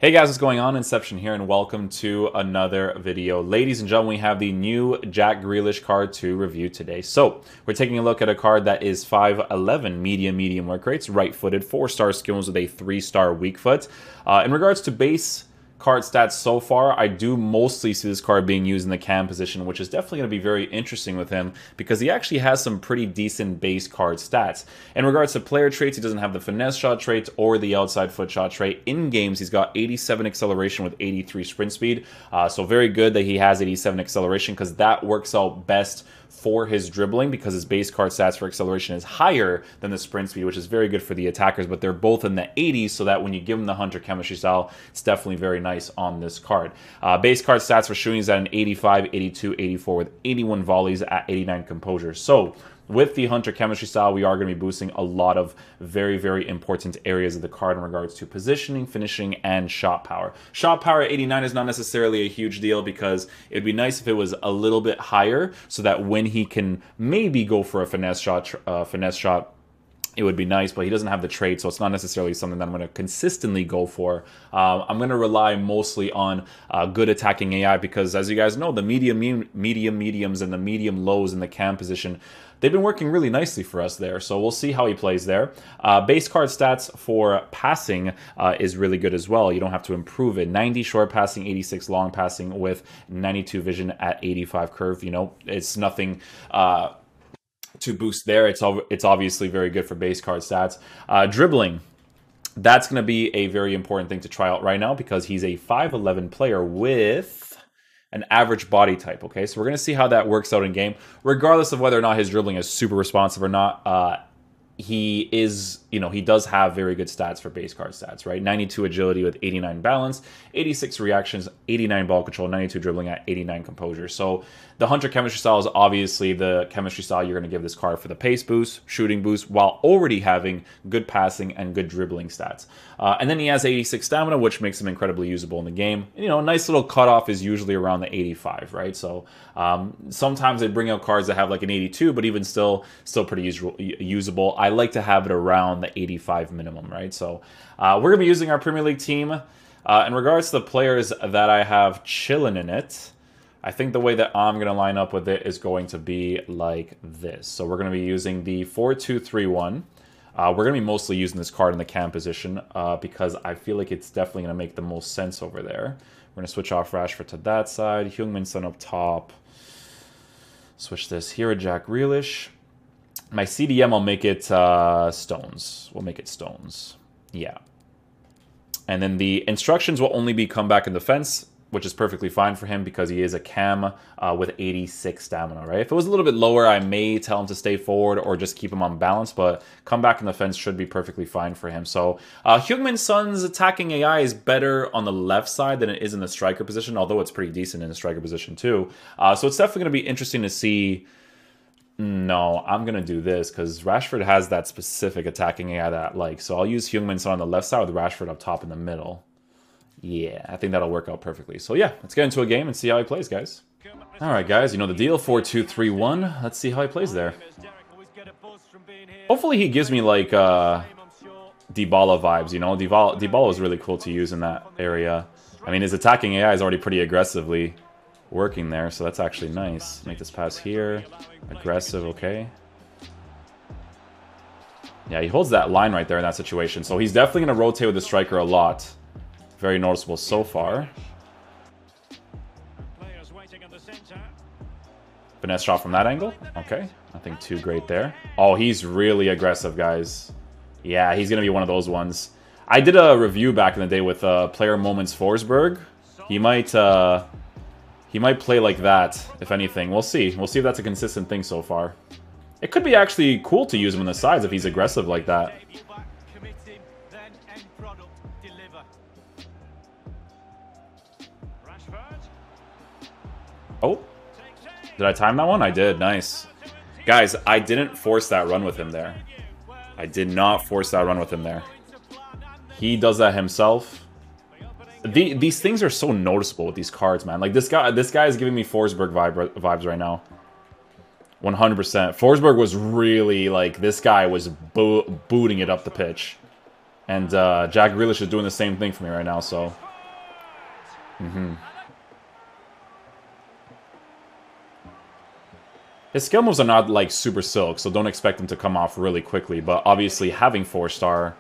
Hey guys, what's going on? Inception here, and welcome to another video. Ladies and gentlemen, we have the new Jack Grealish card to review today. So, we're taking a look at a card that is 5'11", medium work rates, right-footed, 4-star skills with a 3-star weak foot. In regards to base card stats so far, I do mostly see this card being used in the cam position, which is definitely going to be very interesting with him because he actually has some pretty decent base card stats. In regards to player traits, he doesn't have the finesse shot trait or the outside foot shot trait. In games, he's got 87 acceleration with 83 sprint speed, so very good that he has 87 acceleration because that works out best for his dribbling because his base card stats for acceleration is higher than the sprint speed, which is very good for the attackers, but they're both in the 80s, so that when you give him the Hunter chemistry style, it's definitely very nice on this card. Base card stats for shooting is at an 85, 82, 84 with 81 volleys at 89 composure. So with the Hunter chemistry style, we are going to be boosting a lot of very important areas of the card in regards to positioning, finishing, and shot power. Shot power at 89 is not necessarily a huge deal because it'd be nice if it was a little bit higher so that when he can maybe go for a finesse shot, it would be nice, but he doesn't have the trait, so it's not necessarily something that I'm going to consistently go for. I'm going to rely mostly on good attacking AI because, as you guys know, the mediums and the medium lows in the cam position, they've been working really nicely for us there, so we'll see how he plays there. Base card stats for passing is really good as well. You don't have to improve it. 90 short passing, 86 long passing with 92 vision at 85 curve. You know, it's nothing to boost there. It's obviously very good for base card stats. Dribbling, that's going to be a very important thing to try out right now because he's a 5'11" player with an average body type, okay? So we're going to see how that works out in game. Regardless of whether or not his dribbling is super responsive or not, he is, you know, he does have very good stats for base card stats, right? 92 agility with 89 balance, 86 reactions, 89 ball control, 92 dribbling at 89 composure. So the Hunter chemistry style is obviously the chemistry style you're going to give this card for the pace boost, shooting boost, while already having good passing and good dribbling stats. And then he has 86 stamina, which makes him incredibly usable in the game. You know, a nice little cutoff is usually around the 85, right? So sometimes they bring out cards that have like an 82, but even still pretty usable. I like to have it around the 85 minimum, right? So we're going to be using our Premier League team. In regards to the players that I have chilling in it, I think the way that I'm going to line up with it is going to be like this. So we're going to be using the 4-2-3-1. We're going to be mostly using this card in the cam position because I feel like it's definitely going to make the most sense over there. We're going to switch off Rashford to that side. Heung-min Son up top. Switch this here at Jack Grealish. My CDM, I'll make it Stones. We'll make it Stones. Yeah. And then the instructions will only be come back in defense, which is perfectly fine for him because he is a cam with 86 stamina, right? If it was a little bit lower, I may tell him to stay forward or just keep him on balance, but come back in the fence should be perfectly fine for him. So Heung-min Son's attacking AI is better on the left side than it is in the striker position, although it's pretty decent in the striker position too. So it's definitely going to be interesting to see. No, I'm going to do this because Rashford has that specific attacking AI that I like. So I'll use Heung-min Son on the left side with Rashford up top in the middle. Yeah, I think that'll work out perfectly. So yeah, let's get into a game and see how he plays, guys. All right, guys, you know the deal. 4-2-3-1. Let's see how he plays there. Hopefully he gives me like Dybala vibes, you know? Dybala is really cool to use in that area. I mean, his attacking AI is already pretty aggressively working there, so that's actually nice. Make this pass here. Aggressive, okay. Yeah, he holds that line right there in that situation. So he's definitely going to rotate with the striker a lot. Very noticeable so far. Finesse shot from that angle. Okay, nothing too great there. Oh, he's really aggressive, guys. Yeah, he's going to be one of those ones. I did a review back in the day with Player Moments Forsberg. He might play like that, if anything. We'll see. We'll see if that's a consistent thing so far. It could be actually cool to use him on the sides if he's aggressive like that. Oh, did I time that one? I did. Nice. Guys, I didn't force that run with him there. I did not force that run with him there. He does that himself. These things are so noticeable with these cards, man. Like this guy is giving me Forsberg vibes right now. 100%. Forsberg was really like, this guy was booting it up the pitch. And Jack Grealish is doing the same thing for me right now, so His skill moves are not like super silk, so don't expect him to come off really quickly. But obviously having 4-star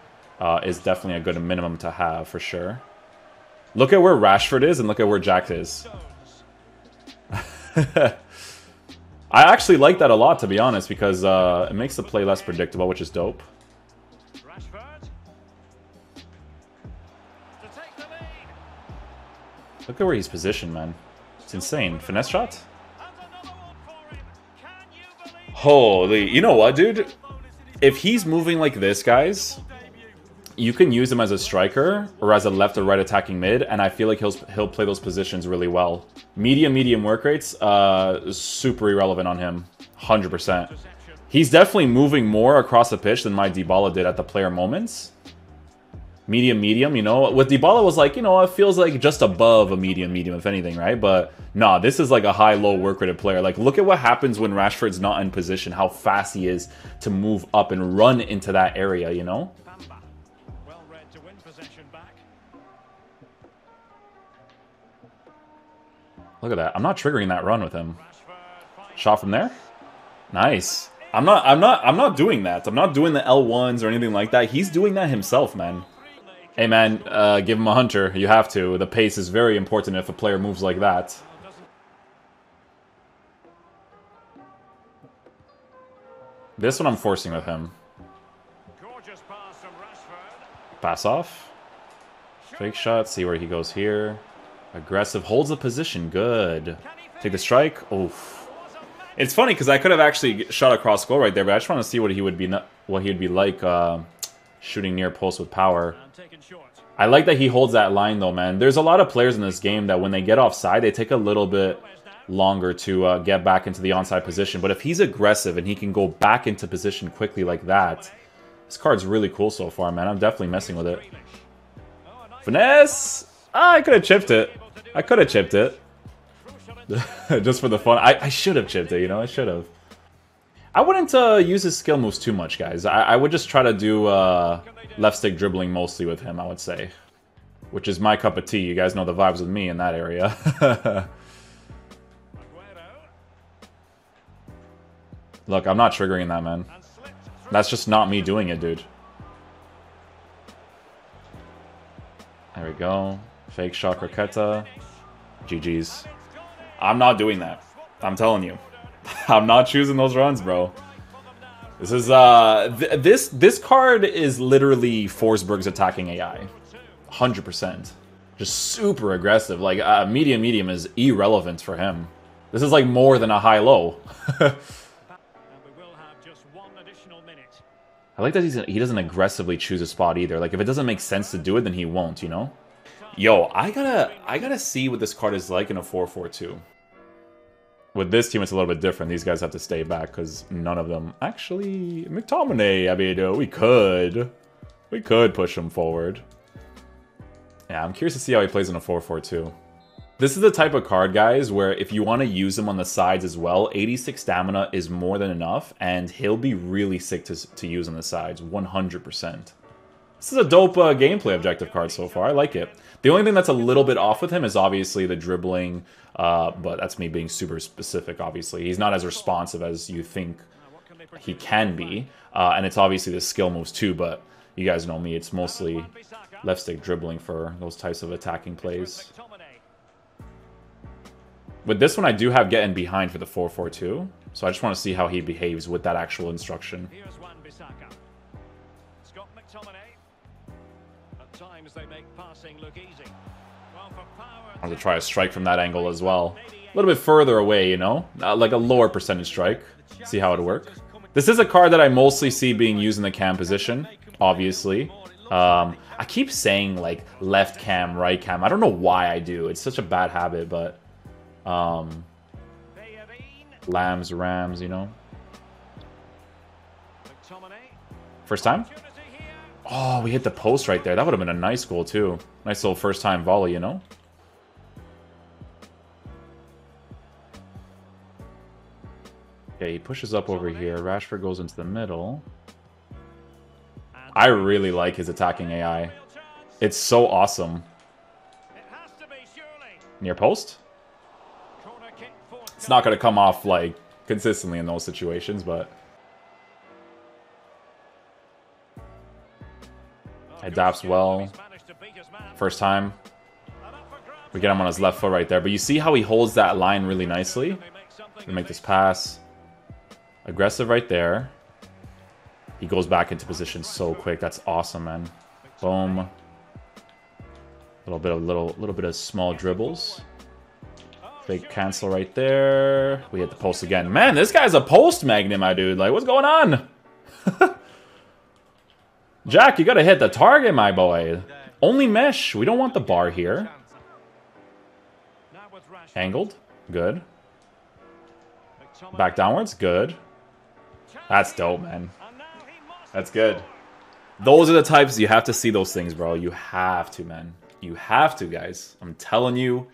is definitely a good minimum to have for sure. Look at where Rashford is and look at where Jack is. I actually like that a lot, to be honest, because it makes the play less predictable, which is dope. Look at where he's positioned, man. It's insane. Finesse shot? Holy, you know what, dude? If he's moving like this, guys, you can use him as a striker or as a left or right attacking mid, and I feel like he'll play those positions really well. Medium work rates, super irrelevant on him, 100%. He's definitely moving more across the pitch than my Dybala did at the player moments. Medium, you know? With Dybala was like, you know, it feels like just above a medium, if anything, right? But nah, this is like a high-low work-rated player. Like, look at what happens when Rashford's not in position, how fast he is to move up and run into that area, you know? Look at that. I'm not triggering that run with him. Shot from there? Nice. I'm not doing that. I'm not doing the L1s or anything like that. He's doing that himself, man. Hey, man, give him a hunter. You have to. The pace is very important if a player moves like that. This one I'm forcing with him. Pass off. Fake shot. See where he goes here. Aggressive. Holds the position. Good. Take the strike. Oof. It's funny because I could have actually shot across goal right there, but I just want to see what he would be like shooting near post with power. I like that he holds that line though, man. There's a lot of players in this game that when they get offside, they take a little bit longer to get back into the onside position. But if he's aggressive and he can go back into position quickly like that, this card's really cool so far, man. I'm definitely messing with it. Finesse! Ah, I could have chipped it. I could have chipped it. Just for the fun. I should have chipped it, you know? I should have. I wouldn't use his skill moves too much, guys. I would just try to do left stick dribbling mostly with him, I would say. Which is my cup of tea. You guys know the vibes with me in that area. Look, I'm not triggering that, man. That's just not me doing it, dude. There we go. Fake shot Croqueta. GG's. I'm not doing that. I'm telling you. I'm not choosing those runs, bro. This is this card is literally Forsberg's attacking AI. 100%. Just super aggressive. Like medium is irrelevant for him. This is like more than a high-low. I like that he doesn't aggressively choose a spot either. Like if it doesn't make sense to do it, then he won't, you know? Yo, I gotta see what this card is like in a 4-4-2. With this team, it's a little bit different. These guys have to stay back because none of them... Actually, McTominay, I mean, we could push him forward. Yeah, I'm curious to see how he plays in a 4-4-2. This is the type of card, guys, where if you want to use him on the sides as well, 86 stamina is more than enough, and he'll be really sick to use on the sides, 100%. This is a dope gameplay objective card so far. I like it. The only thing that's a little bit off with him is obviously the dribbling, but that's me being super specific, obviously. He's not as responsive as you think he can be, and it's obviously the skill moves too, but you guys know me. It's mostly left stick dribbling for those types of attacking plays. With this one, I do have getting behind for the 4-4-2, so I just want to see how he behaves with that actual instruction. I'm going to try a strike from that angle as well. A little bit further away, you know? Like a lower percentage strike. See how it would work. This is a card that I mostly see being used in the cam position, obviously. I keep saying, like, left cam, right cam. I don't know why I do. It's such a bad habit, but... Lambs, Rams, you know? First time? Oh, we hit the post right there. That would have been a nice goal, too. Nice little first-time volley, you know? Okay, he pushes up over here. Rashford goes into the middle. I really like his attacking AI. It's so awesome. Near post? It's not going to come off, like, consistently in those situations, but... Adapts well. First time. We get him on his left foot right there. But you see how he holds that line really nicely? Gonna make this pass. Aggressive right there. He goes back into position so quick. That's awesome, man. Boom. Little bit of small dribbles. Fake cancel right there. We hit the post again. Man, this guy's a post magnet, my dude. Like, what's going on? Jack, you gotta hit the target, my boy. Only mesh. We don't want the bar here. Angled. Good. Back downwards. Good. That's dope, man. That's good. Those are the types, you have to see those things, bro. You have to, man. You have to, guys. I'm telling you,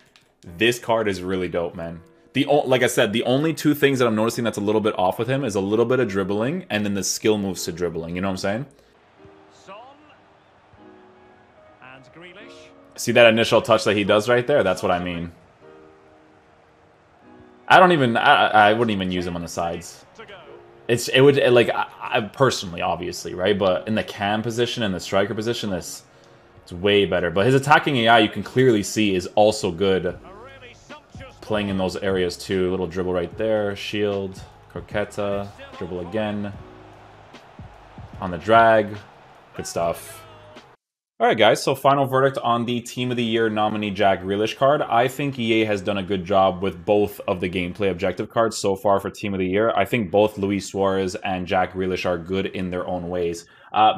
this card is really dope, man. Like I said, the only two things that I'm noticing that's a little bit off with him is a little bit of dribbling and then the skill moves to dribbling. You know what I'm saying? See that initial touch that he does right there? That's what I mean. I wouldn't even use him on the sides. I personally, obviously, right? But in the cam position and the striker position, it's way better. But his attacking AI, you can clearly see, is also good playing in those areas too. Little dribble right there, shield, croqueta, dribble again. On the drag, good stuff. Alright guys, so final verdict on the Team of the Year nominee Jack Grealish card. I think EA has done a good job with both of the gameplay objective cards so far for Team of the Year. I think both Luis Suarez and Jack Grealish are good in their own ways.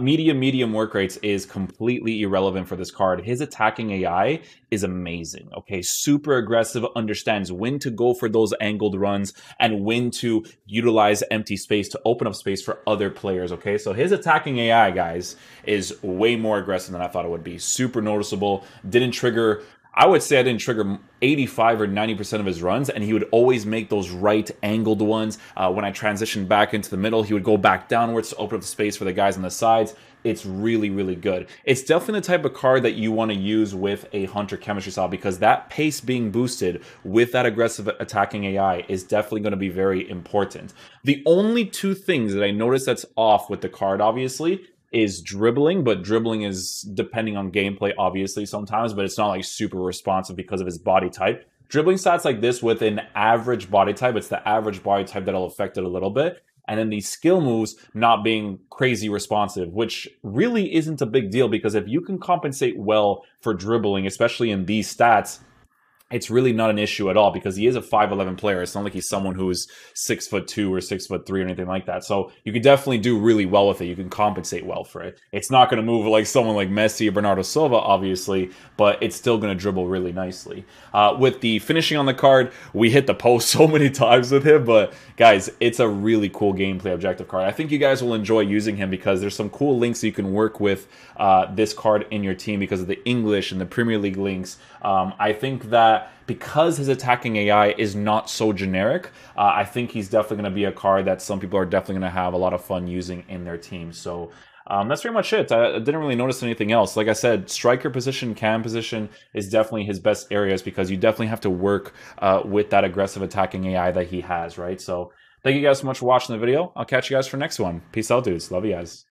Medium work rates is completely irrelevant for this card. His attacking AI is amazing, okay? Super aggressive, understands when to go for those angled runs and when to utilize empty space to open up space for other players, okay? So his attacking AI, guys, is way more aggressive than I thought it would be. Super noticeable, didn't trigger... I would say I didn't trigger 85 or 90% of his runs, and he would always make those right angled ones. When I transitioned back into the middle, he would go back downwards to open up the space for the guys on the sides. It's really, really good. It's definitely the type of card that you want to use with a Hunter chemistry style because that pace being boosted with that aggressive attacking AI is definitely going to be very important. The only two things that I noticed that's off with the card, obviously, is dribbling, but dribbling is depending on gameplay, obviously, sometimes, but it's not like super responsive because of his body type. Dribbling stats like this with an average body type, it's the average body type that'll affect it a little bit. And then these skill moves not being crazy responsive, which really isn't a big deal because if you can compensate well for dribbling, especially in these stats, it's really not an issue at all because he is a 5'11" player. It's not like he's someone who's 6'2" or 6'3" or anything like that. So you can definitely do really well with it. You can compensate well for it. It's not going to move like someone like Messi or Bernardo Silva, obviously, but it's still going to dribble really nicely. With the finishing on the card, we hit the post so many times with him, but guys, it's a really cool gameplay objective card. I think you guys will enjoy using him because there's some cool links you can work with this card in your team because of the English and the Premier League links. I think that because his attacking AI is not so generic, I think he's definitely going to be a card that some people are definitely going to have a lot of fun using in their team. So that's pretty much it. I didn't really notice anything else. Like I said, striker position, cam position is definitely his best areas because you definitely have to work with that aggressive attacking AI that he has, right? So thank you guys so much for watching the video. I'll catch you guys for the next one. Peace out, dudes. Love you guys.